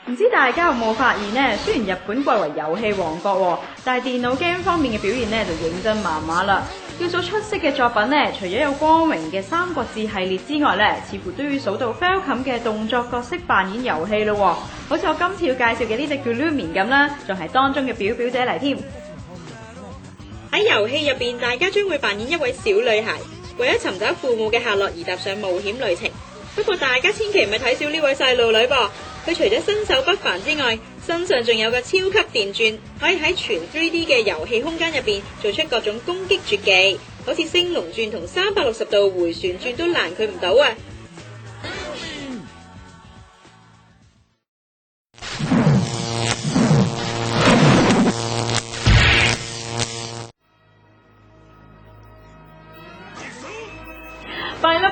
唔知大家有冇發現呢？雖然日本貴為遊戲王國，但係電腦 game 方面嘅表現呢就認真麻麻啦。要數出色嘅作品呢，除咗有光榮嘅《三國志》系列之外呢，似乎都要數到 Falcom 嘅動作角色扮演遊戲咯。好似我今次要介紹嘅呢隻叫 Lumin 咁啦，仲係當中嘅表姐嚟添。喺遊戲入邊，大家將會扮演一位小女孩，為咗尋找父母嘅下落而踏上冒險旅程。不過大家千祈唔係睇小呢位細路女噃，佢除咗身手不凡之外，身上仲有個超級電鑽，可以喺全 3D 嘅遊戲空間入邊做出各種攻擊絕技，好似升龍鑽同360度回旋鑽都難佢唔到啊！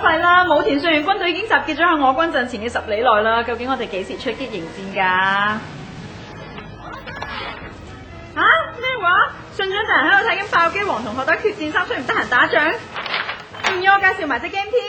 弊啦！武田信玄軍隊已經集結咗喺我軍陣前嘅10里內啦，究竟我哋幾時出擊迎戰㗎？咩話？信長大人喺度睇緊爆擊王同學打決戰3，雖然唔得閒打仗，仲要我介紹埋隻 game 添。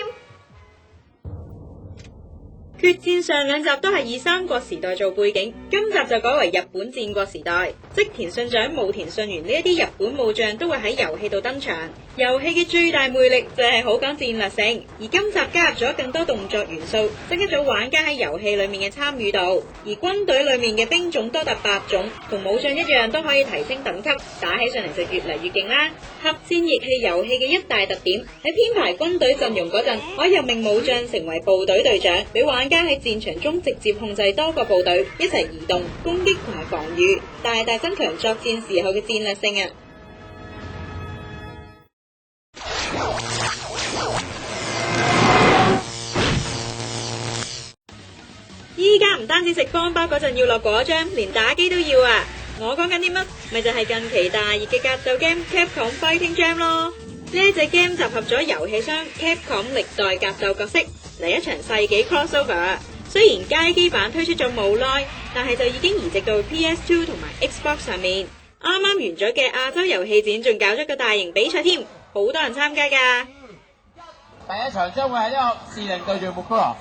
決戰上兩集都係以三國時代做背景，今集就改為日本戰國時代。織田信長、武田信玄呢一啲日本武將都會喺遊戲度登場。遊戲嘅最大魅力就係好講戰略性，而今集加入咗更多動作元素，增加咗玩家喺遊戲裏面嘅參與度。而軍隊裏面嘅兵種多達8種，同武將一樣都可以提升等級，打起上嚟就越嚟越勁啦。合戰亦係遊戲嘅一大特點，喺編排軍隊陣容嗰陣，可以任命武將成為部隊隊長，俾玩家喺戰場中直接控制多個部隊，一齊移動、攻擊同埋防禦，大大增強作戰時候嘅戰略性啊！依家唔單止食方包嗰陣要落果醬，連打機都要啊！我講緊啲乜？咪就係近期大熱嘅格鬥 game Capcom Fighting Jam 咯。呢一隻 game 集合咗遊戲商 Capcom 歷代格鬥角色嚟一場世紀 crossover。雖然街機版推出咗冇耐，但係就已經移植到 PS2 同埋 Xbox 上面。啱啱完咗嘅亞洲遊戲展仲搞咗個大型比賽添，好多人參加㗎。第一場將會係呢個士靈對住木瓜。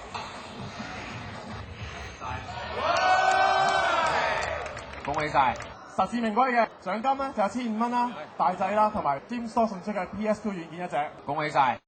恭喜晒！實至名歸嘅獎金咧就有1500蚊啦，大仔啦，同埋 Game Store 送出嘅 PS2 軟件一隻，恭喜晒！